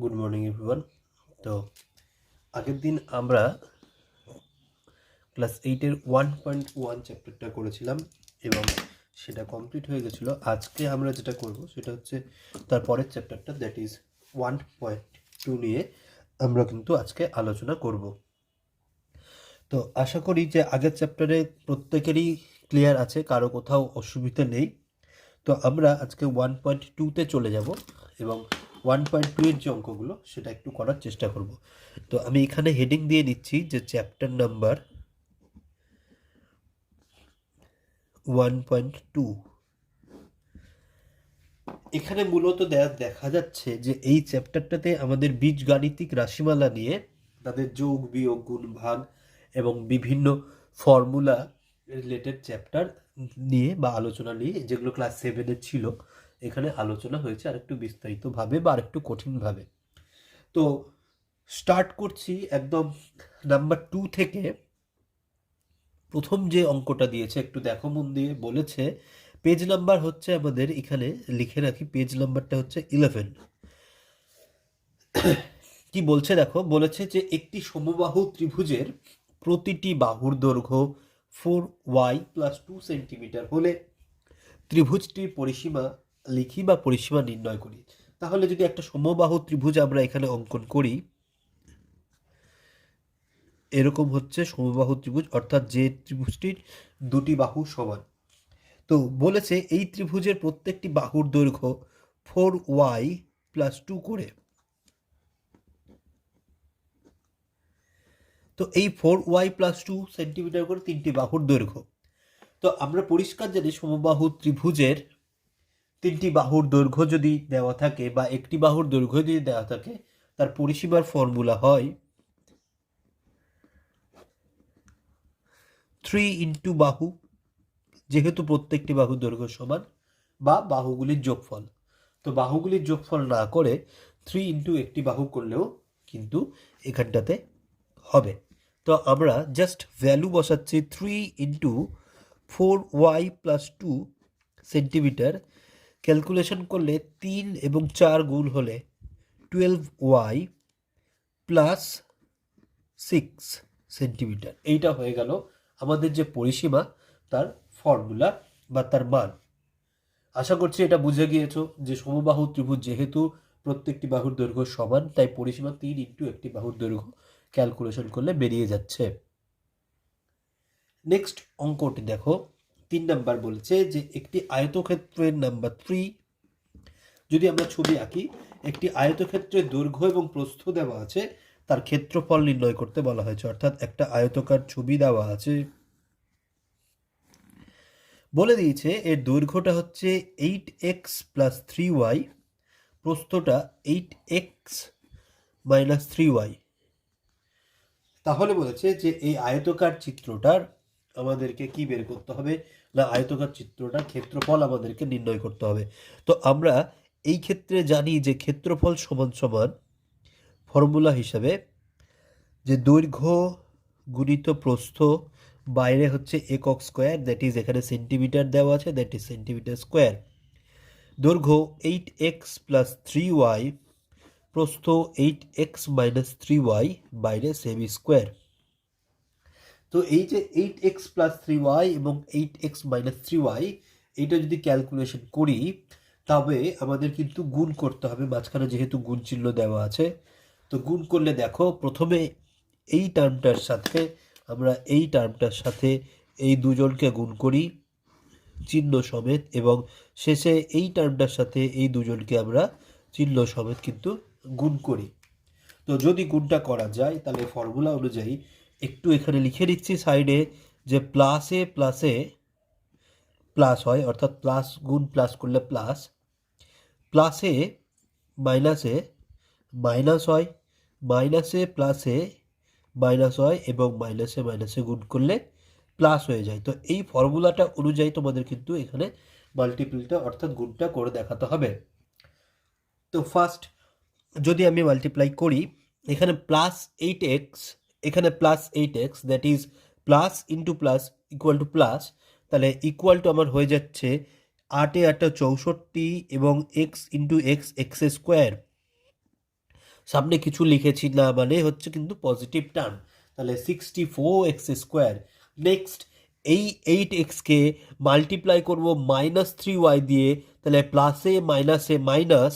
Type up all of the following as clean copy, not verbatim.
Good morning everyone. তো আগের দিন আমরা ক্লাস 8-এর 1.1 চ্যাপ্টারটা করেছিলাম এবং সেটা কমপ্লিট হয়ে গেছিলো। আজকে আমরা যেটা করব সেটা হচ্ছে তার পরের চ্যাপ্টারটা, দ্যাট ইজ 1.2 নিয়ে আমরা কিন্তু আজকে আলোচনা করব। তো আশা করি যে আগের চ্যাপ্টারে প্রত্যেকেরই ক্লিয়ার আছে, কারো কোথাও অসুবিধা নেই। তো আমরা আজকে 1.2-তে চলে যাব এবং 1.2 এর যে অঙ্কগুলো সেটা একটু করার চেষ্টা করব। তো আমি এখানে হেডিং দিয়ে নিচ্ছি যে চ্যাপ্টার নাম্বার 1.2। এখানে মূলত দেখা যাচ্ছে যে এই চ্যাপ্টারটাতে আমাদের বীজগাণিতিক রাশিমালা নিয়ে তাদের যোগ বিয়োগ গুণ ভাগ এবং বিভিন্ন ফর্মুলা রিলেটেড চ্যাপ্টার নিয়ে বা আলোচনা নিয়ে, যেগুলো ক্লাস 7-এ ছিল, এখানে আলোচনা হয়েছে আর একটু বিস্তারিতভাবে বা আর একটু কঠিনভাবে। তো স্টার্ট করছি একদম নাম্বার 2 থেকে। প্রথম যে অঙ্কটা দিয়েছে একটু দেখো মন দিয়ে। বলেছে পেজ নাম্বার হচ্ছে, আমাদের এখানে লিখে রাখি, পেজ নাম্বারটা হচ্ছে 11। কি বলছে দেখো, বলেছে যে একটি সমবাহু ত্রিভুজের প্রতিটি বাহুর দৈর্ঘ্য 4y + 2 সেন্টিমিটার হলে ত্রিভুজটির পরিসীমা লিখি বা পরিসীমা নির্ণয় করি। তাহলে যদি একটা সমবাহু ত্রিভুজ আমরা এখানে অঙ্কন করি, এরকম হচ্ছে সমবাহু ত্রিভুজ, অর্থাৎ যে ত্রিভুজটির দুটি বাহু সমান। তো বলেছে এই ত্রিভুজের প্রত্যেকটি বাহুর দৈর্ঘ্য 4y + 2 করে। তো এই 4y + 2 সেন্টিমিটার করে তিনটি বাহুর দৈর্ঘ্য। তো আমরা পরিষ্কার জানি সমবাহু ত্রিভুজের তিনটি বাহুর দৈর্ঘ্য যদি দেওয়া থাকে বা একটি বাহুর দৈর্ঘ্য যদি দেওয়া থাকে, তার পরিসীমার ফর্মুলা হয় 3 ইন্টু বাহু, যেহেতু প্রত্যেকটি বাহুর দৈর্ঘ্য সমান, বা বাহুগুলির যোগফল। তো বাহুগুলির যোগফল না করে 3 ইন্টু একটি বাহু করলেও কিন্তু এখানটাতে হবে। তো আমরা জাস্ট ভ্যালু বসাচ্ছি 3 ইন্টু 4y + 2 সেন্টিমিটার। ক্যালকুলেশন করলে 3 এবং 4 গুণ হলে 12y + 6 সেন্টিমিটার। এইটা হয়ে গেল আমাদের যে পরিসীমা, তার ফর্মুলা বা তার মান। আশা করছি এটা বুঝে গিয়েছো যে সমবাহু ত্রিভুজ যেহেতু প্রত্যেকটি বাহুর দৈর্ঘ্য সমান, তাই পরিসীমা 3 ইন্টু একটি বাহুর দৈর্ঘ্য ক্যালকুলেশন করলে বেরিয়ে যাচ্ছে। নেক্সট অঙ্কটি দেখো, 3 নাম্বার বলছে যে একটি আয়তক্ষেত্রের নাম্বার 3, যদি আমরা ছবি আঁকি, একটি আয়তক্ষেত্রের দৈর্ঘ্য এবং প্রস্থ দেওয়া আছে, তার ক্ষেত্রফল নির্ণয় করতে বলা হয়েছে। অর্থাৎ একটা আয়তকার ছবি দেওয়া আছে, বলে দিয়েছে এর দৈর্ঘ্যটা হচ্ছে 8x + 3y, প্রস্থটা 8x - 3y। তাহলে বলেছে যে এই আয়তকার চিত্রটার আমাদেরকে কি বের করতে হবে না, আয়তকার চিত্রটার ক্ষেত্রফল আমাদেরকে নির্ণয় করতে হবে। তো আমরা এই ক্ষেত্রে জানি যে ক্ষেত্রফল সমান সমান ফর্মুলা হিসাবে যে দৈর্ঘ্য গুণিত প্রস্থ, বাইরে হচ্ছে একক স্কোয়ার, দ্যাট ইজ এখানে সেন্টিমিটার দেওয়া আছে, দ্যাট ইজ সেন্টিমিটার স্কোয়ার। দৈর্ঘ্য 8x + 3y, প্রস্থ 8x - 3y, বাইরে সেমি স্কোয়ার। তো এই যে 8x + 3y এবং 8x - 3y, এইটা যদি ক্যালকুলেশন করি, তবে আমাদের কিন্তু গুণ করতে হবে মাঝখানে, যেহেতু গুণ চিহ্ন দেওয়া আছে। তো গুণ করলে দেখো, প্রথমে এই টার্মটার সাথে আমরা এই টার্মটার সাথে এই দুজনকে গুণ করি চিহ্ন সমেত, এবং শেষে এই টার্মটার সাথে এই দুজনকে আমরা চিহ্ন সমেত কিন্তু গুণ করি। তো যদি গুণটা করা যায়, তাহলে ফর্মুলা অনুযায়ী একটু এখানে লিখে দিচ্ছি সাইডে, যে প্লাসে প্লাসে প্লাস হয়, অর্থাৎ প্লাস গুণ প্লাস করলে প্লাস, প্লাসে মাইনাসে মাইনাস হয়, মাইনাসে প্লাসে মাইনাস হয়, এবং মাইনাসে মাইনাসে গুণ করলে প্লাস হয়ে যায়। তো এই ফর্মুলাটা অনুযায়ী তোমাদের কিন্তু এখানে মাল্টিপ্লিটা অর্থাৎ গুণটা করে দেখাতে হবে। তো ফার্স্ট যদি আমি মাল্টিপ্লাই করি, এখানে +8x, এখানে +8x, that is plus into plus equal to plus, তাহলে ইকুয়াল টু আমার হয়ে যাচ্ছে 8 × 8 = 64 এবং x × x, x² সামনে কিছু লিখেছি না মানে হচ্ছে কিন্তু পজিটিভ টার্ম। তাহলে 64x²। নেক্সট এই 8x-কে মাল্টিপ্লাই করব -3y দিয়ে, তাহলে প্লাসে মাইনাসে মাইনাস,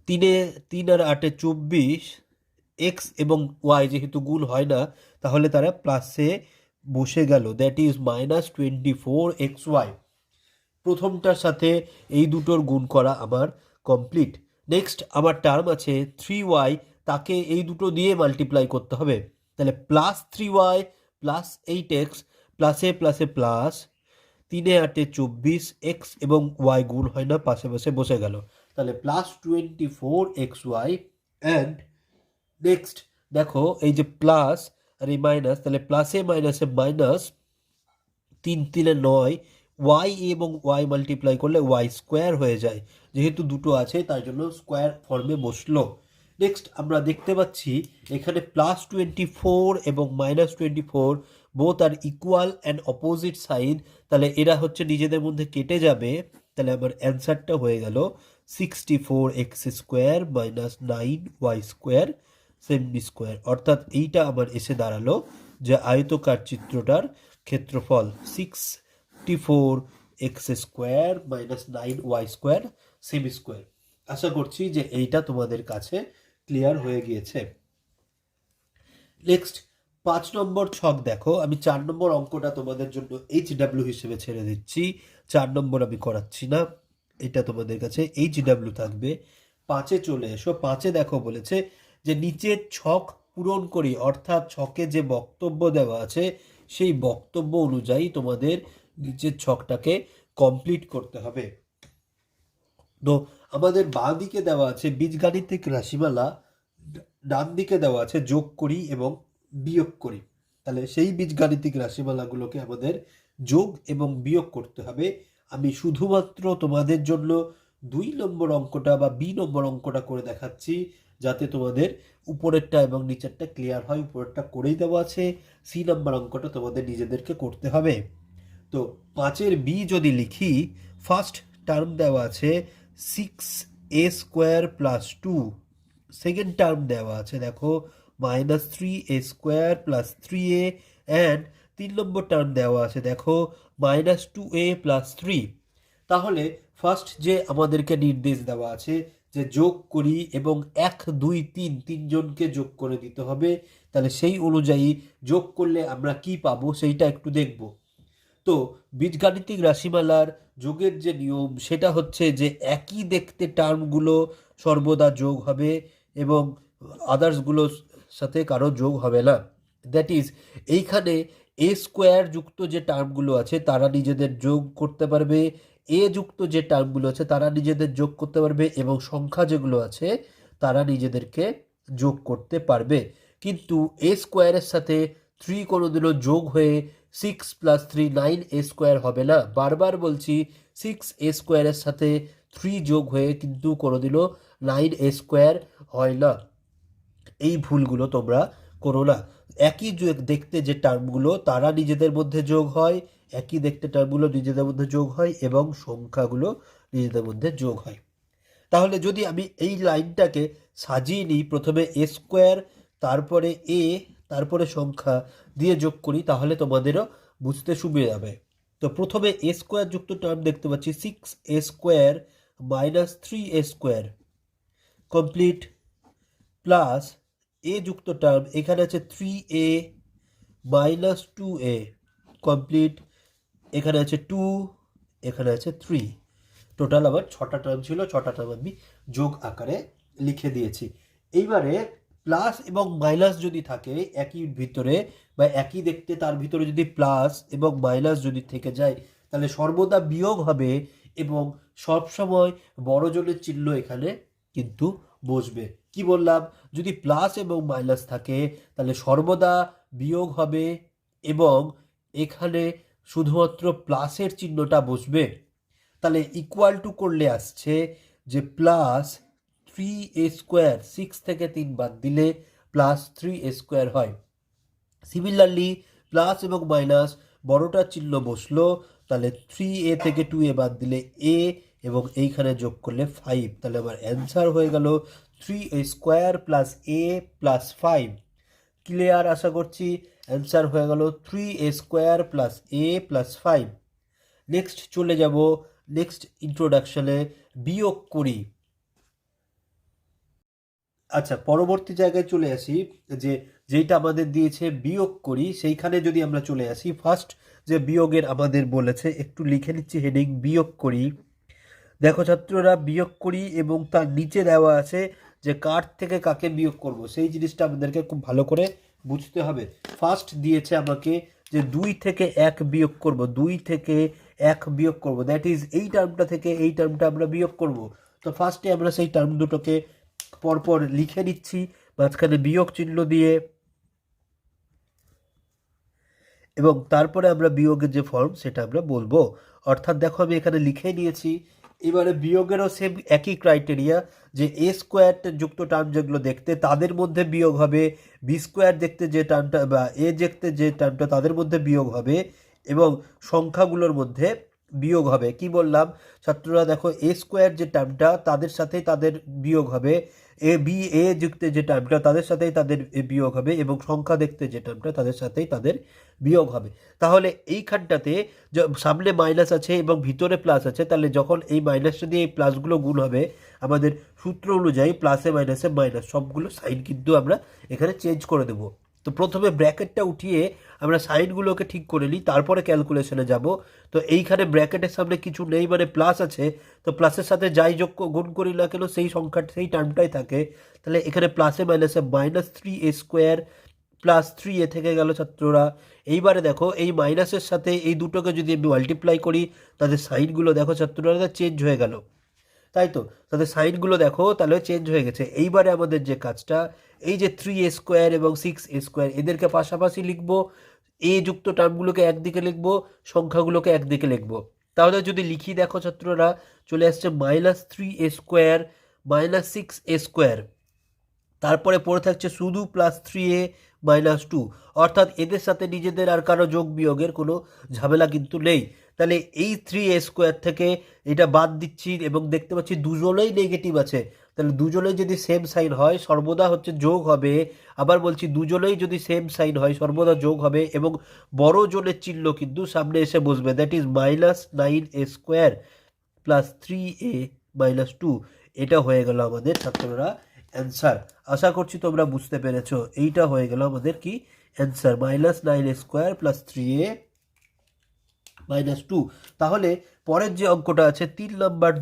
3 আর 8 24, এক্স এবং ওয়াই যেহেতু গুণ হয় না তাহলে তারা প্লাসে বসে গেল, দ্যাট ইজ -24xy। প্রথমটার সাথে এই দুটোর গুণ করা আমার কমপ্লিট। নেক্সট আমার টার্ম আছে 3y, তাকে এই দুটো দিয়ে মাল্টিপ্লাই করতে হবে। তাহলে +3y +8x, প্লাসে প্লাসে প্লাস, 3 8 24, এক্স এবং ওয়াই গুণ হয় না, পাশে পাশে বসে গেল, তাহলে +24xy। অ্যান্ড নেক্সট দেখো এই যে প্লাস আর এই মাইনাস, তাহলে প্লাসে মাইনাসে মাইনাস, 3 3 9, ওয়াই এবং ওয়াই মাল্টিপ্লাই করলে y² হয়ে যায়, যেহেতু দুটো আছে তাই জন্য স্কোয়ার ফর্মে বসলো। নেক্সট আমরা দেখতে পাচ্ছি এখানে +24 এবং -24 both are equal and opposite sign, তাহলে এরা হচ্ছে নিজেদের মধ্যে কেটে যাবে। তাহলে আমার অ্যান্সারটা হয়ে গেল 64x² - 9y² সেমি স্কোয়ার। অর্থাৎ এইটা আমার এসে দাঁড়ালো যে আয়তকার চিত্রটার ক্ষেত্রফল 64x² - 9y² সেমি স্কোয়ার। আশা করছি যে এইটা তোমাদের কাছে ক্লিয়ার হয়ে গিয়েছে। নেক্সট 5 নম্বর ছক দেখো, আমি 4 নম্বর অঙ্কটা তোমাদের জন্য HW হিসেবে ছেড়ে দিচ্ছি, 4 নম্বর আমি করাচ্ছি না, এটা তোমাদের কাছে HW থাকবে। 5-এ চলে এসো। 5-এ দেখো বলেছে যে নিচের ছক পূরণ করি, অর্থাৎ ছকে যে বক্তব্য দেওয়া আছে সেই বক্তব্য অনুযায়ী তোমাদের নিচের ছকটাকে কমপ্লিট করতে হবে। তো আমাদের বাঁ দিকে দেওয়া আছে বীজগাণিতিক রাশিমালা, ডান দিকে দেওয়া আছে যোগ করি এবং বিয়োগ করি। তাহলে সেই বীজগাণিতিক রাশিমালাগুলোকে আমাদের যোগ এবং বিয়োগ করতে হবে। আমি শুধুমাত্র তোমাদের জন্য 2 নম্বর অঙ্কটা বা বি নম্বর অঙ্কটা করে দেখাচ্ছি, যাতে তোমাদের উপরেরটা এবং নিচেরটা ক্লিয়ার হয়। উপরেরটা করেই দেওয়া আছে, সি নম্বর অঙ্কটা তোমাদের নিজেদেরকে করতে হবে। তো 5-এর বি যদি লিখি, ফার্স্ট টার্ম দেওয়া আছে 6a² + 2, সেকেন্ড টার্ম দেওয়া আছে দেখো -3a² + 3a, and 3 number term দেওয়া আছে দেখো -2a + 3। তাহলে ফার্স্ট যে আমাদেরকে নির্দেশ দেওয়া আছে যে যোগ করি এবং 1 2 3 তিনজনকে যোগ করে দিতে হবে, তাহলে সেই অনুযায়ী যোগ করলে আমরা কি পাবো সেইটা একটু দেখব। তো বীজগাণিতিক রাশিমালার যোগের যে নিয়ম সেটা হচ্ছে যে একই দেখতে টার্মগুলো সর্বদা যোগ হবে এবং আদার্সগুলোর সাথে কারো যোগ হবে না। দ্যাট ইজ এইখানে a² যুক্ত যে টার্মগুলো আছে তারা নিজেদের যোগ করতে পারবে, এ যুক্ত যে টার্মগুলো আছে তারা নিজেদের যোগ করতে পারবে, এবং সংখ্যা যেগুলো আছে তারা নিজেদেরকে যোগ করতে পারবে। কিন্তু a² সাথে 3 কোনোদিনও যোগ হয়ে 6 + 3 9a² হবে না। বারবার বলছি 6a² সাথে 3 যোগ হয়ে কিন্তু কোনোদিনও 9a² হয় না। এই ভুলগুলো তোমরা করো না। একই দেখতে যে টার্মগুলো তারা নিজেদের মধ্যে যোগ হয়, একই দেখতে টার্মগুলো নিজেদের মধ্যে যোগ হয় এবং সংখ্যাগুলো নিজেদের মধ্যে যোগ হয়। তাহলে যদি আমি এই লাইনটাকে সাজিয়ে নিই, প্রথমে a², তারপরে a, তারপরে সংখ্যা দিয়ে যোগ করি, তাহলে তোমাদেরও বুঝতে সুবিধা হবে। তো প্রথমে a² যুক্ত টার্ম দেখতে পাচ্ছি 6a² - 3a² কমপ্লিট, প্লাস এ যুক্ত টার্ম এখানে আছে 3a - 2a কমপ্লিট, এখানে আছে 2, এখানে আছে 3। টোটাল আবার 6টা টার্ম ছিল, 6টা টার্ম আমি যোগ আকারে লিখে দিয়েছি। এইবারে প্লাস এবং মাইনাস যদি থাকে একই ভিতরে বা একই দেখতে, তার ভিতরে যদি প্লাস এবং মাইনাস যদি থেকে যায় তাহলে সর্বদা বিয়োগ হবে এবং সবসময় বড় জনের চিহ্ন এখানে কিন্তু বসবে। কি বললাম, যদি প্লাস এবং মাইনাস থাকে তাহলে সর্বদা বিয়োগ হবে এবং এখানে শুধুমাত্র প্লাসের চিহ্নটা বসবে। তাহলে ইকুয়াল টু করলে আসছে যে +3a², 6 থেকে 3 বাদ দিলে +3a² হয়। সিমিলারলি প্লাস এবং মাইনাস বড়টার চিহ্ন বসলো, তাহলে 3a থেকে 2a বাদ দিলে a এবং এইখানে যোগ করলে 5, তাহলে আমার অ্যান্সার হয়ে গেল 3a² plus a plus 5। Clear আশা করছি। অ্যান্সার হয়ে গেল 3a² plus a plus 5। Next চলে যাব নেক্সট ইন্ট্রোডাকশনে, বিয়োগ করি। আচ্ছা, পরবর্তী জায়গায় চলে আসি, যেইটা আমাদের দিয়েছে বিয়োগ করি, সেইখানে যদি আমরা চলে আসি, ফার্স্ট যে বিয়োগের আমাদের বলেছে, একটু লিখে নিচ্ছি হেডিং বিয়োগ করি। দেখো ছাত্ররা, বিয়োগ করি এবং তার নিচে দেওয়া আছে যে কার থেকে কাকে বিয়োগ করব, সেই জিনিসটা আমাদেরকে খুব ভালো করে বুঝতে হবে। ফার্স্ট দিয়েছে আমাকে যে 2 থেকে 1 বিয়োগ করব, 2 থেকে 1 বিয়োগ করব, দ্যাট ইজ এই টার্মটা থেকে এই টার্মটা আমরা বিয়োগ করব। তো ফার্স্টে আমরা সেই টার্ম দুটোকে পরপর লিখে নিচ্ছি মাঝখানে বিয়োগ চিহ্ন দিয়ে, এবং তারপরে আমরা বিয়োগের যে ফর্ম সেটা আমরা বলবো। অর্থাৎ দেখো আমি এখানে লিখে নিয়েছি। এবারে বিয়োগেরও সেম একই ক্রাইটেরিয়া, যে a² যুক্ত টার্ম যেগুলো দেখতে তাদের মধ্যে বিয়োগ হবে, b² দেখতে যে টার্মটা বা দেখতে যে টার্মটা তাদের মধ্যে বিয়োগ হবে, এবং সংখ্যাগুলোর মধ্যে বিয়োগ হবে। কি বললাম ছাত্ররা, দেখো a² যে টার্মটা তাদের সাথেই তাদের বিয়োগ হবে, এ যুক্ত যে টার্মটা তাদের সাথেই তাদের বিয়োগ হবে, এবং সংখ্যা দেখতে যে টার্মটা তাদের সাথেই তাদের বিয়োগ হবে। তাহলে এইখানটাতে সামনে মাইনাস আছে এবং ভিতরে প্লাস আছে, তাহলে যখন এই মাইনাসটা দিয়ে এই প্লাসগুলো গুণ হবে, আমাদের সূত্র অনুযায়ী প্লাসে মাইনাসে মাইনাস, সবগুলো সাইন কিন্তু আমরা এখানে চেঞ্জ করে দেবো। তো প্রথমে ব্র্যাকেটটা উঠিয়ে আমরা সাইনগুলোকে ঠিক করে নিই, তারপরে ক্যালকুলেশনে যাব। তো এইখানে ব্র্যাকেটের সামনে কিছু নেই, মানে প্লাস আছে, তো প্লাসের সাথে যাই যোগ গুণ করি না কেন সেই সংখ্যাটা সেই টার্মটাই থাকে। তাহলে এখানে প্লাসে মাইনাসে -3a² প্লাস 3a থেকে গেল ছাত্ররা। এইবারে দেখো এই মাইনাসের সাথে এই দুটোকে যদি আমি মাল্টিপ্লাই করি, তাদের সাইনগুলো দেখো ছাত্ররা চেঞ্জ হয়ে গেল, তাই তো? তাদের সাইনগুলো দেখো তাহলে চেঞ্জ হয়ে গেছে। এইবারে আমাদের যে কাজটা, এই যে 3a² এবং 6a² এদেরকে পাশাপাশি লিখবো, এ যুক্ত টার্মগুলোকে একদিকে লিখবো, সংখ্যাগুলোকে একদিকে লিখবো। তাহলে যদি লিখি, দেখো ছাত্ররা চলে আসছে -3a² -6a², তারপরে পড়ে থাকছে শুধু +3a -2, অর্থাৎ এদের সাথে নিজেদের আর কারো যোগ বিয়োগের কোনো ঝামেলা কিন্তু নেই। তাহলে এই 3a² থেকে এটা বাদ দিচ্ছি, এবং দেখতে পাচ্ছি দুজনেই নেগেটিভ আছে। তাহলে দুজনেই যদি সেম সাইন হয় সর্বদা হচ্ছে যোগ হবে। আবার বলছি, দুজনেই যদি সেম সাইন হয় সর্বদা যোগ হবে, এবং বড় জোনের চিহ্ন কিন্তু সামনে এসে বসবে, that is -9a² plus 3a-2। এটা হয়ে গেল আমাদের ছাত্ররা অ্যান্সার। আশা করছি তোমরা বুঝতে পেরেছো। এইটা হয়ে গেল আমাদের কি অ্যান্সার, -9a² প্লাস 3a-2। তাহলে পরের যে অঙ্কটা আছে 3 নাম্বার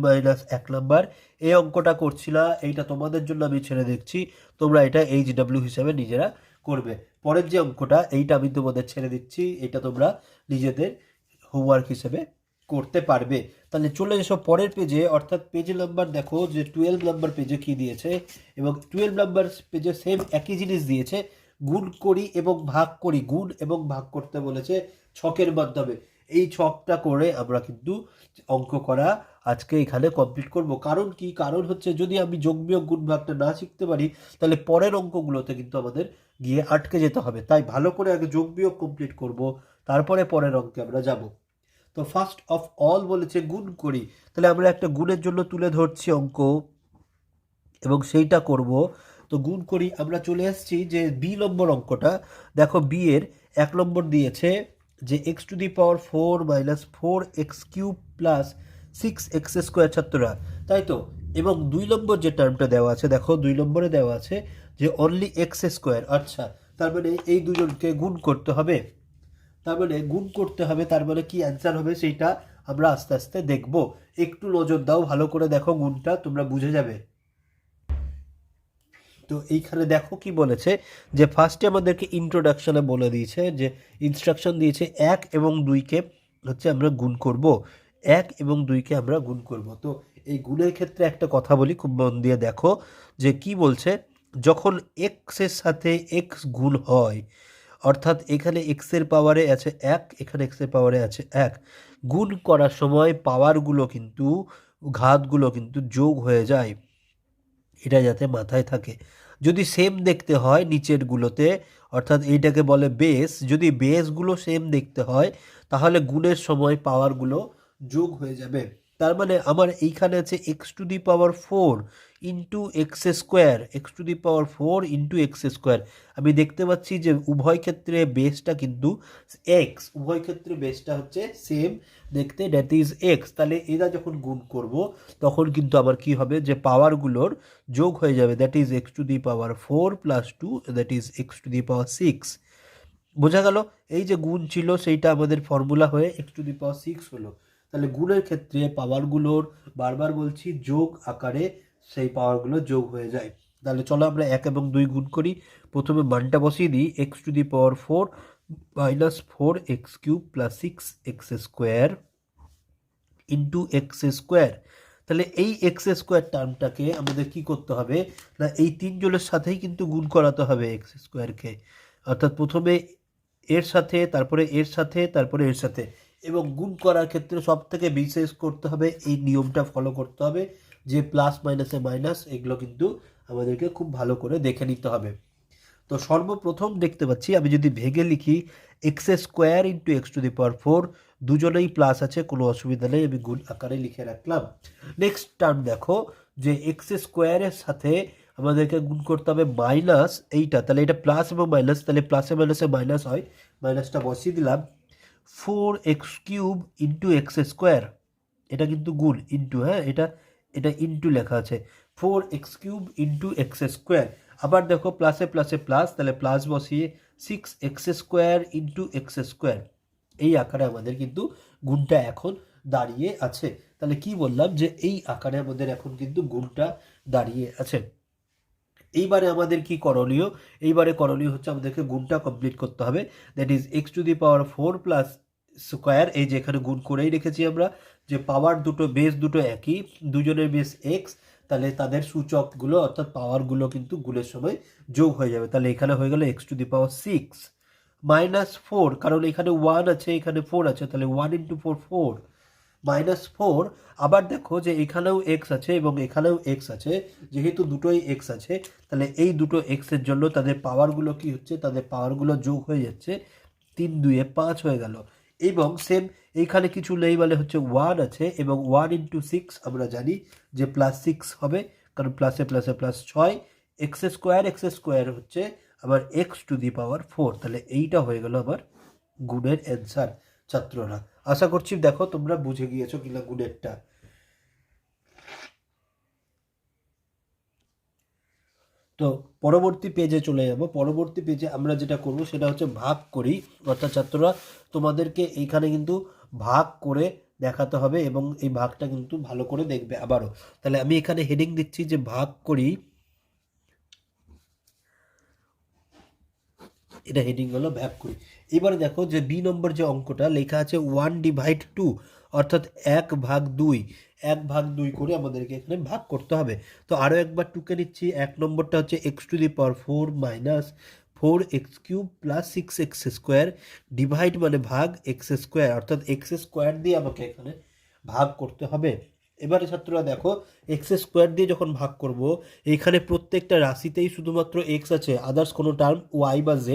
-1 নাম্বার, এই অঙ্কটা করছি না, এইটা তোমাদের জন্য আমি ছেড়ে দেখছি, তোমরা এটা HW হিসাবে নিজেরা করবে। পরের যে অঙ্কটা, এইটা আমি তোমাদের ছেড়ে দিচ্ছি, এটা তোমরা নিজেদের হোমওয়ার্ক হিসেবে করতে পারবে। তাহলে চলে এসো পরের পেজে, অর্থাৎ পেজ নাম্বার দেখো যে 12 নাম্বার পেজে কি দিয়েছে, এবং 12 নাম্বার পেজে সেম একই জিনিস দিয়েছে, গুণ করি এবং ভাগ করি। গুণ এবং ভাগ করতে বলেছে ছকের মাধ্যমে। এই ছকটা করে আমরা কিন্তু অঙ্ক করা আজকে এখানে কমপ্লিট করব। কারণ কি? কারণ হচ্ছে যদি আমি যোগ বিয়োগ গুণ ভাগটা না শিখতে পারি, তাহলে পরের অঙ্কগুলোতে কিন্তু আমাদের গিয়ে আটকে যেতে হবে। তাই ভালো করে আগে যোগ বিয়োগ কমপ্লিট করব, তারপরে পরের অঙ্কে আমরা যাব। তো ফার্স্ট অফ অল বলেছে গুণ করি, তাহলে আমরা একটা গুণের জন্য তুলে ধরছি অঙ্ক, এবং সেইটা করব। তো গুণ করি, আমরা চলে আসছি যে বি নম্বর অঙ্কটা। দেখো বি এর 1 নম্বর দিয়েছে যে x⁴ -4x³ প্লাস 6x² ছাত্ররা, তাই তো? এবং 2 নম্বর যে টার্মটা দেওয়া আছে, দেখো 2 নম্বরে দেওয়া আছে যে অনলি x²। আচ্ছা, তার মানে এই দুজনকে গুণ করতে হবে, তার মানে গুণ করতে হবে, তার মানে কি অ্যান্সার হবে সেইটা আমরা আস্তে আস্তে দেখব। একটু নজর দাও, ভালো করে দেখো, গুণটা তোমরা বুঝে যাবে। তো এইখানে দেখো কি বলেছে, যে ফার্স্টে আমাদেরকে ইন্ট্রোডাকশনে বলে দিয়েছে, যে ইনস্ট্রাকশন দিয়েছে 1 এবং 2কে হচ্ছে আমরা গুণ করব, 1 এবং 2কে আমরা গুণ করব। তো এই গুণের ক্ষেত্রে একটা কথা বলি, খুব মন দিয়ে দেখো যে কি বলছে। যখন এক্স এর সাথে এক্স গুণ হয়, অর্থাৎ এখানে এক্সের পাওয়ারে আছে 1, এখানে এক্সের পাওয়ারে আছে 1, গুণ করার সময় পাওয়ারগুলো কিন্তু, ঘাতগুলো কিন্তু যোগ হয়ে যায়, এটা যাতে মাথায় থাকে। যদি সেম দেখতে হয় নিচেরগুলোতে, অর্থাৎ এইটাকে বলে বেস, যদি বেসগুলো সেম দেখতে হয় তাহলে গুণের সময় পাওয়ারগুলো যোগ হয়ে যাবে। তার মানে আমার এইখানে আছে x⁴ into x square, x⁴ আমি দেখতে পাচ্ছি যে উভয় ক্ষেত্রে বেসটা কিন্তু এক্স, উভয় ক্ষেত্রে বেসটা হচ্ছে সেম দেখতে, দ্যাট ইজ এক্স। তাহলে এরা যখন গুণ করব তখন কিন্তু আমার কি হবে, যে পাওয়ারগুলোর যোগ হয়ে যাবে, that is x⁴ plus 2, that is x⁶। বোঝা গেল? এই যে গুণ ছিল সেইটা আমাদের ফর্মুলা হয়ে x⁶ হলো। তাহলে গুণের ক্ষেত্রে পাওয়ারগুলোর, বারবার বলছি, যোগ আকারে সেই পাওয়ারগুলো যোগ হয়ে যায়। তাহলে চলো আমরা 1 এবং 2 গুণ করি। প্রথমে মানটা বসিয়ে দিই, x⁴ minus 4x³ plus 6x² into x²। তাহলে এই x² টার্মটাকে আমাদের কি করতে হবে না, এই তিনজনের সাথেই কিন্তু গুণ করাতে হবে x²কে, অর্থাৎ প্রথমে এর সাথে, তারপরে এর সাথে, তারপরে এর সাথে, এবং গুণ করার ক্ষেত্রে সব থেকে বিশেষ করতে হবে, এই নিয়মটা ফলো করতে হবে যে প্লাস মাইনাসে মাইনাস, এগুলো কিন্তু আমাদেরকে খুব ভালো করে দেখে নিতে হবে। তো সর্বপ্রথম দেখতে পাচ্ছি আমি যদি ভেঙে লিখি x² ইন্টু x⁴, দুজনেই প্লাস আছে, কোনো অসুবিধা নেই, আমি গুণ আকারে লিখে রাখলাম। নেক্সট টার্ম দেখো যে x² সাথে আমাদেরকে গুণ করতে হবে মাইনাস এইটা, তাহলে এটা প্লাস এবং মাইনাস, তাহলে প্লাসে মাইনাসে মাইনাস হয়, মাইনাসটা বসিয়ে দিলাম। 4x³ ইন্টু x², এটা কিন্তু গুণ, ইন্টু, হ্যাঁ এটা এটা ইন্টু লেখা আছে, 4x³ ইন্টু x²। আবার দেখো প্লাসে প্লাসে প্লাস, তাহলে প্লাস বসিয়ে 6x² ইন্টু x², এই আকারে আমাদের কিন্তু গুণটা এখন দাঁড়িয়ে আছে। তাহলে কি বললাম, যে এই আকারে আমাদের এখন কিন্তু গুণটা দাঁড়িয়ে আছে। এইবারে আমাদের কি করণীয়, এইবারে করণীয় হচ্ছে আমাদেরকে গুণটা কমপ্লিট করতে হবে, that is x⁴ plus square, এই যে এখানে গুণ করেই রেখেছি আমরা, যে পাওয়ার দুটো, বেস দুটো একই, দুজনের বেস এক্স, তাহলে তাদের সূচকগুলো অর্থাৎ পাওয়ারগুলো কিন্তু গুণের সময় যোগ হয়ে যাবে। তাহলে এখানে হয়ে গেল x⁶ মাইনাস 4, কারণ এখানে 1 আছে, এখানে 4 আছে, তাহলে 1 ইন্টু 4 4 মাইনাস 4। আবার দেখো যে এখানেও এক্স আছে এবং এখানেও এক্স আছে, যেহেতু দুটোই এক্স আছে তাহলে এই দুটো এক্সের জন্য তাদের পাওয়ারগুলো কি হচ্ছে, তাদের পাওয়ারগুলো যোগ হয়ে যাচ্ছে, 3 2 5 হয়ে গেল। এবং সেম এইখানে কিছু নেই, মানে হচ্ছে 1 আছে, এবং 1 ইন্টু 6 আমরা জানি যে প্লাস 6 হবে, কারণ প্লাসে প্লাসে প্লাস 6, x² হচ্ছে আবার x⁴, তাহলে এইটা হয়ে গেল আমার গুণের অ্যান্সার। ছাত্ররা, আশা করছি দেখো তোমরা বুঝে গিয়েছো কিনা গুণেরটা। তো পরবর্তী পেজে চলে যাব। পরবর্তী পেজে আমরা যেটা করব সেটা হচ্ছে ভাগ করি, অর্থাৎ ছাত্ররা তোমাদেরকে এইখানে কিন্তু ভাগ করে দেখাতে হবে এবং এই ভাগটা কিন্তু ভালো করে দেখবে আবারও। তাহলে আমি এখানে হেডিং দিচ্ছি যে ভাগ করি, এটা হেডিং হলো ভাগ করি। এবারে দেখো যে বি নম্বর যে অঙ্কটা লেখা আছে 1/2, অর্থাৎ 1/2, 1/2 করে আমাদেরকে এখানে ভাগ করতে হবে। তো আরও একবার টুকে নিচ্ছি, 1 নম্বরটা হচ্ছে x⁴ minus 4x³ plus 6x², divide মানে ভাগ x², অর্থাৎ x² দিয়ে আমাকে এখানে ভাগ করতে হবে। এবারে ছাত্ররা দেখো x² দিয়ে যখন ভাগ করব, এখানে প্রত্যেকটা রাশিতেই শুধুমাত্র x আছে, আদার্স কোনো টার্ম y বা z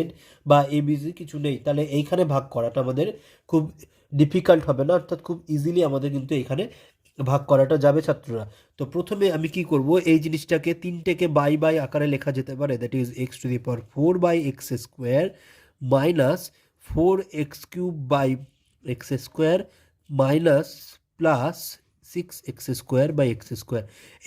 বা abc কিছু নেই, তাহলে এইখানে ভাগ করাটা আমাদের খুব ডিফিকাল্ট হবে না, অর্থাৎ খুব ইজিলি আমাদের কিন্তু এখানে ভাগ করাটা যাবে ছাত্ররা। তো প্রথমে আমি কি করব, এই জিনিসটাকে তিনটেকে বাই বাই আকারে লেখা যেতে পারে, that is x⁴/x² minus 4x³ minus plus 6x²/x²।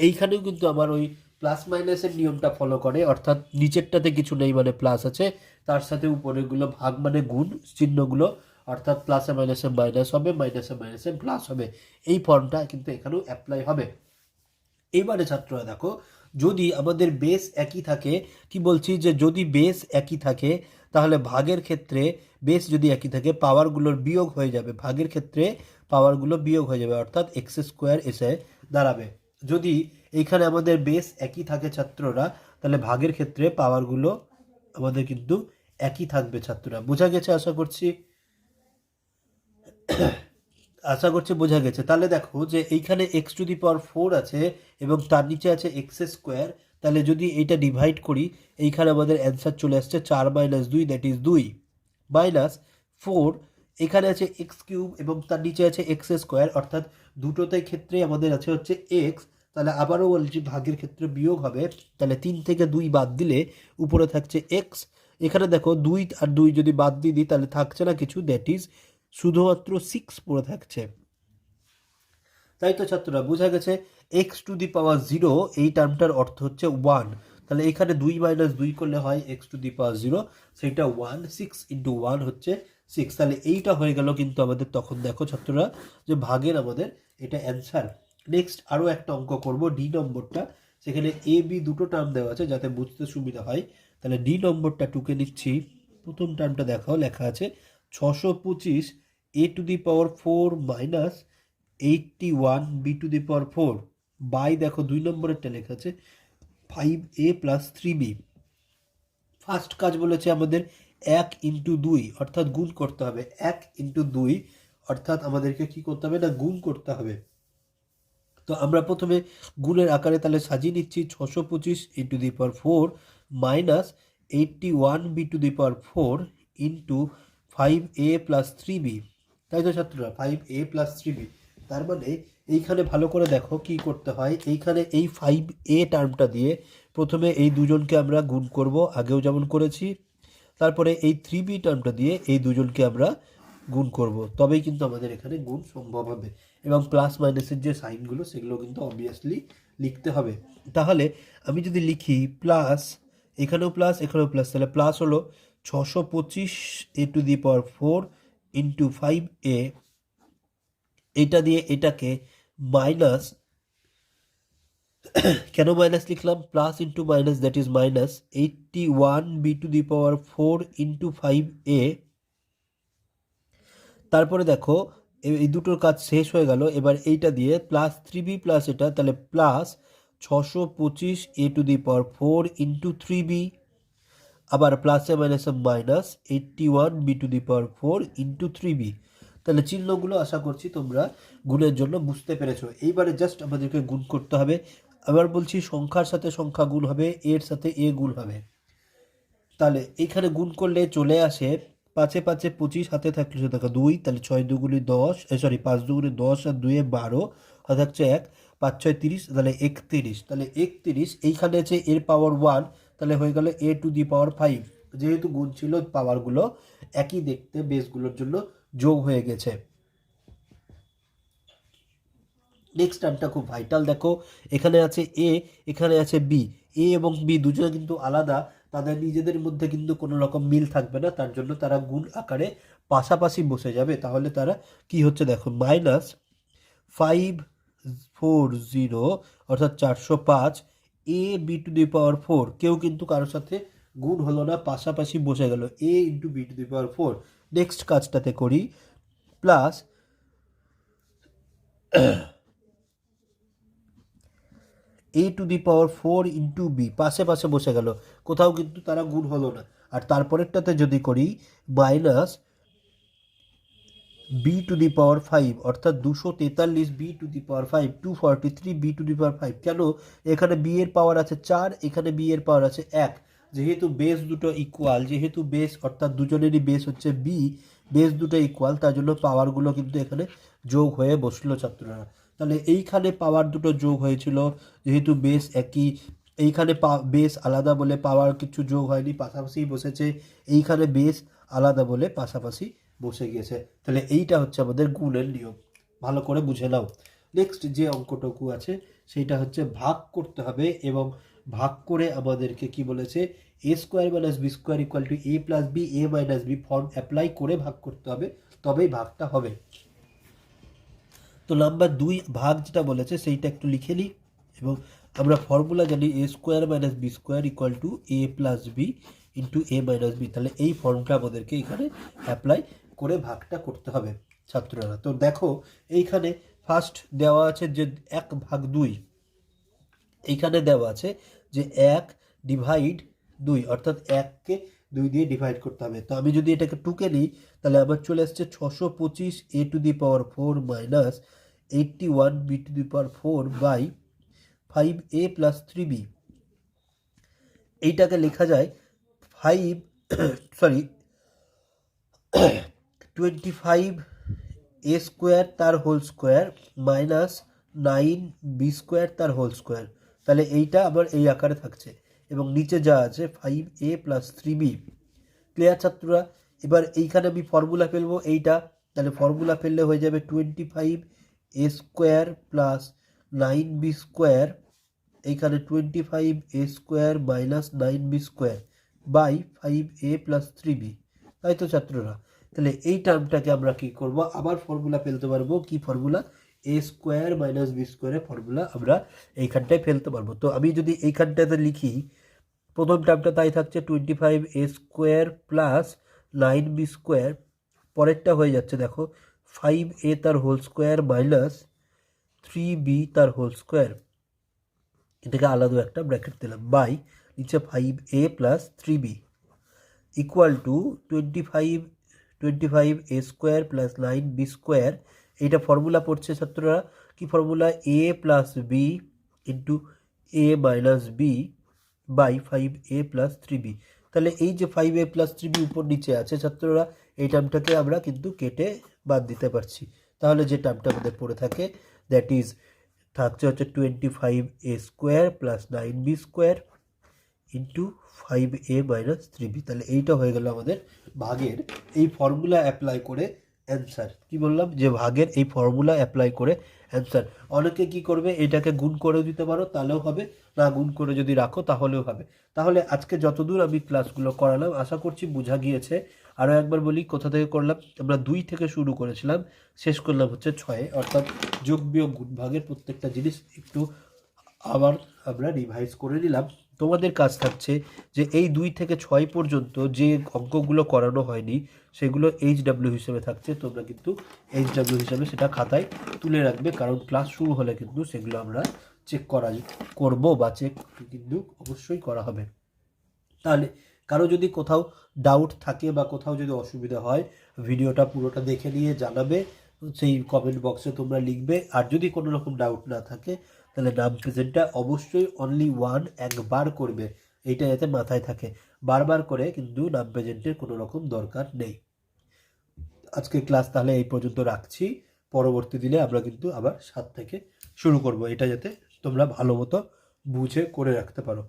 এইখানেও কিন্তু আমার ওই প্লাস মাইনাসের নিয়মটা ফলো করে, অর্থাৎ নিচেরটাতে কিছু নেই মানে প্লাস আছে, তার সাথে উপরেরগুলো ভাগ মানে গুণ চিহ্নগুলো, অর্থাৎ প্লাসে মাইনাসে মাইনাস হবে, মাইনাসে মাইনাসে প্লাস হবে, এই ফর্মটা কিন্তু এখানেও অ্যাপ্লাই হবে। এইবারে ছাত্ররা দেখো, যদি আমাদের বেস একই থাকে, কি বলছি যে যদি বেস একই থাকে তাহলে ভাগের ক্ষেত্রে বেস যদি একই থাকে পাওয়ারগুলোর বিয়োগ হয়ে যাবে, ভাগের ক্ষেত্রে পাওয়ারগুলো বিয়োগ হয়ে যাবে, অর্থাৎ x² এসে দাঁড়াবে। যদি এইখানে আমাদের বেস একই থাকে ছাত্ররা, তাহলে ভাগের ক্ষেত্রে পাওয়ারগুলো আমাদের কিন্তু একই থাকবে। ছাত্ররা বোঝা গেছে আশা করছি, আশা করছি বোঝা গেছে। তাহলে দেখো যে এইখানে x⁴ আছে এবং তার নিচে আছে x², তাহলে যদি এইটা ডিভাইড করি এইখানে আমাদের অ্যান্সার চলে আসছে 4 - 2, দ্যাট ইজ 2, মাইনাস 4 এখানে আছে এক্স কিউব এবং তার নিচে আছে এক্স স্কোয়ার, অর্থাৎ দুটোতে ক্ষেত্রে আমাদের আছে হচ্ছে এক্স। তাহলে আবারও বলছি ভাগের ক্ষেত্রে বিয়োগ হবে, তাহলে 3 থেকে 2 বাদ দিলে উপরে থাকছে এক্স। এখানে দেখো 2 আর 2 যদি বাদ দিয়ে দিই তাহলে থাকছে না কিছু, দ্যাট ইজ শুধুমাত্র 6 পড়ে থাকছে। তাই তো ছাত্ররা বোঝা গেছে এক্স টু দি পাওয়ার 0 এই টার্মটার অর্থ হচ্ছে 1। তাহলে এখানে 2 মাইনাস 2 করলে হয় এক্স টু দি পাওয়ার 0, সেইটা 1, 6 ইন্টু 1 হচ্ছে 6। তাহলে এইটা হয়ে গেল কিন্তু আমাদের, তখন দেখো ছাত্ররা যে ভাগের আমাদের এটা অ্যান্সার। নেক্সট আরও একটা অঙ্ক করব, ডি নম্বরটা। সেখানে এ বি দুটো টার্ম দেওয়া আছে যাতে বুঝতে সুবিধা হয়। তাহলে ডি নম্বরটা টুকে নিচ্ছি। প্রথম টার্মটা দেখাও, লেখা আছে 625 এ to the power 4 minus 81 B to the power 4 by, দেখো 2 নম্বরেরটা লেখা আছে 5a প্লাস 3b। ফার্স্ট কাজ বলেছে আমাদের 1 ইন্টু 2 অর্থাৎ গুণ করতে হবে। 1 ইন্টু 2 অর্থাৎ আমাদেরকে কি করতে হবে না, গুণ করতে হবে। তো আমরা প্রথমে গুণের আকারে তাহলে সাজিয়ে নিচ্ছি 625 into the power 4 minus 81 B to the power 4 into 5a plus 3b। তাই তো ছাত্ররা, 5a প্লাস 3b। তার মানে এইখানে ভালো করে দেখো কি করতে হয়। এইখানে এই 5a টার্মটা দিয়ে প্রথমে এই দুজনকে আমরা গুণ করব, আগেও যেমন করেছি। তারপরে এই 3b টার্মটা দিয়ে এই দুজনকে আমরা গুণ করব, তবেই কিন্তু আমাদের এখানে গুণ সম্ভব হবে। এবং প্লাস মাইনাসের যে সাইনগুলো সেগুলো কিন্তু অবভিয়াসলি লিখতে হবে। তাহলে আমি যদি লিখি প্লাস, এখানেও প্লাস এখানেও প্লাস, তাহলে প্লাস হলো 625 এ to the power 4 into 5a, এটা দিয়ে এটাকে মাইনাস, কেন মাইনাস লিখলাম, plus into minus that is minus 81 B to the power 4 into 5a। তারপরে দেখো এই দুটোর কাজ শেষ হয়ে গেল। এবার এইটা দিয়ে প্লাস 3b প্লাস এটা, তাহলে plus 625 A to the power 4 into 3b, আবার প্লাসে মাইনাসে minus 81 B to the power 4 into 3b। তাহলে চিহ্নগুলো আশা করছি তোমরা গুণের জন্য বুঝতে পেরেছো। এইবারে জাস্ট আমাদেরকে গুণ করতে হবে। আবার বলছি সংখ্যার সাথে সংখ্যা গুণ হবে, এর সাথে এ গুণ হবে। তাহলে এইখানে গুণ করলে চলে আসে 5 এ 5 25, হাতে থাকলে দেখো 2, তাহলে 6 দুগুণে 10, সরি 5 দুগুণে 10 আর 2 এ 12, হাতে থাকছে 1, 5 6 30, তাহলে 31। তাহলে 31 এইখানে আছে এর পাওয়ার 1, তাহলে হয়ে গেল এ টু দি পাওয়ার 5। যেহেতু গুণ ছিল পাওয়ারগুলো একই দেখতে, বেসগুলোর জন্য যোগ হয়ে গেছে। নেক্সট টার্মটা খুব ভাইটাল, দেখো এখানে আছে এ, এখানে আছে বি। এ এবং বি দুজনে কিন্তু আলাদা, তাদের নিজেদের মধ্যে কিন্তু কোনো রকম মিল থাকবে না, তার জন্য তারা গুণ আকারে পাশাপাশি বসে যাবে। তাহলে তারা কি হচ্ছে দেখো, মাইনাস 540 অর্থাৎ 405 A B to the power 4, কেউ কিন্তু কারোর সাথে গুণ হলো না, পাশাপাশি বসে গেল A into B to the power 4। Next কাজটাতে করি, plus A to the power 4 into B, পাশে পাশে বসে গেল, কোথাও কিন্তু তারা গুণ হলো না। আর তারপরেরটাতে যদি করি minus B to the power 5 অর্থাৎ 243 B to the power 5, 243 B to the power 5। কেন, এখানে বি এর পাওয়ার আছে 4, এখানে বি এর পাওয়ার আছে 1। যেহেতু বেস দুটো ইকুয়াল, যেহেতু বেস অর্থাৎ দুজনেরই বেস হচ্ছে বি, বেস দুটো ইকুয়াল, তার জন্য পাওয়ারগুলো কিন্তু এখানে যোগ হয়ে বসলো ছাত্ররা। তাহলে এইখানে পাওয়ার দুটো যোগ হয়েছিল, যেহেতু বেস একই। এইখানে বেস আলাদা বলে পাওয়ার কিছু যোগ হয়নি, পাশাপাশি বসেছে। এইখানে বেস আলাদা বলে পাশাপাশি বসে গিয়েছে। তাহলে এইটা হচ্ছে আমাদের গুণের নিয়ম, ভালো করে বুঝে নাও। নেক্সট যে অঙ্কটুকু আছে সেইটা হচ্ছে ভাগ করতে হবে, এবং ভাগ করে আমাদেরকে কি বলেছে, A square minus B square equal to A plus B, A minus B form apply করে ভাগ করতে হবে, তবেই ভাগটা হবে। তো নাম্বার 2 ভাগ যেটা বলেছে সেইটা একটু লিখে নিই। এবং আমরা ফর্মুলা জানি A square minus B square equal to A plus B into A minus B. তাহলে এই ফর্মটা আমাদেরকে এখানে অ্যাপ্লাই করে ভাগটা করতে হবে ছাত্ররা। তো দেখো এইখানে ফার্স্ট দেওয়া আছে যে 1/2, এইখানে দেওয়া আছে যে 1/2, অর্থাৎ 1কে 2 দিয়ে ডিভাইড করতে হবে। তো আমি যদি এটাকে টুকে নিই তাহলে আমার চলে আসছে 625 এ to the power 4 minus 81 B to the power 4 by 5a plus 3b। এইটাকে লেখা যায় 5 সরি 25a² তার হোল স্কোয়ার মাইনাস 9b² তার হোল স্কোয়ার। তাহলে এইটা আবার এই আকারে থাকছে এবং নিচে যা আছে 5a + 3b। ক্লিয়ার ছাত্ররা? এবার এইখানে আমি ফর্মুলা ফেলবো এইটা, তাহলে ফর্মুলা ফেললে হয়ে যাবে 25a² + 9b², এইখানে 25a² minus 9b² by 5a + 3b। তাই তো ছাত্ররা? তাহলে এই টার্মটাকে আমরা কি করব, আবার ফর্মুলা ফেলতে পারবো। কি ফর্মুলা? a² - b² এর ফর্মুলা আমরা এইখানটায় ফেলতে পারবো। তো আমি যদি এইখানটাতে লিখি, প্রথম টার্মটা তাই থাকছে 25a² + 9b², পরেরটা হয়ে যাচ্ছে দেখো 5a তার হোল স্কোয়ার মাইনাস 3b তার হোল স্কোয়ার, এটাকে আলাদা একটা ব্র্যাকেট দিলাম, বাই নিচে 5a + 3b equal to 25a² + 9b²। এইটা ফর্মুলা পড়ছে ছাত্ররা, কি formula? a + b into a - b by 5a + 3b। তাহলে এই যে 5a + 3b উপর নিচে আছে ছাত্ররা, এই টার্মটাকে আমরা কিন্তু কেটে বাদ দিতে পারছি। তাহলে যে টার্মটা আমাদের পড়ে থাকে, দ্যাট ইজ থাকছে হচ্ছে 25a² + 9b² into 5a - 3b। তাহলে এইটা হয়ে গেল আমাদের ভাগের এই ফর্মুলা অ্যাপ্লাই করে অ্যান্সার। কি বললাম? যে ভাগের এই ফর্মুলা অ্যাপ্লাই করে অ্যান্সার। অনেকে কি করবে, এটাকে গুণ করে দিতে পারো তাহলেও হবে, না গুণ করে যদি রাখো তাহলেও হবে। তাহলে আজকে যতদূর আমি ক্লাসগুলো করালাম আশা করছি বোঝা গিয়েছে। আরও একবার বলি কোথা থেকে করলাম। আমরা 2 থেকে শুরু করেছিলাম, শেষ করলাম হচ্ছে 6-এ, অর্থাৎ যোগ বিয়োগ গুণ ভাগের প্রত্যেকটা জিনিস একটু আবার আমরা রিভাইজ করে নিলাম। তোমাদের কাজ থাকছে যে এই 2 থেকে 6 পর্যন্ত যে অঙ্কগুলো করানো হয়নি সেগুলো HW হিসেবে থাকছে, তোমরা কিন্তু HW হিসেবে সেটা খাতায় তুলে রাখবে, কারণ ক্লাস শুরু হলে কিন্তু সেগুলো আমরা চেক করবো বা চেক কিন্তু অবশ্যই করা হবে। তাহলে কারো যদি কোথাও ডাউট থাকে বা কোথাও যদি অসুবিধা হয়, ভিডিওটা পুরোটা দেখে নিয়ে জানাবে, সেই কমেন্ট বক্সে তোমরা লিখবে। আর যদি কোনো রকম ডাউট না থাকে তাহলে নাম প্রেজেন্টটা অবশ্যই অনলি ওয়ান একবার করবে, এইটা যাতে মাথায় থাকে। বারবার করে কিন্তু নাম প্রেজেন্টের কোনো রকম দরকার নেই। আজকে ক্লাস তাহলে এই পর্যন্ত রাখছি, পরবর্তী দিনে আমরা কিন্তু আবার 7 থেকে শুরু করব, এটা যাতে তোমরা ভালো মতো বুঝে করে রাখতে পারো।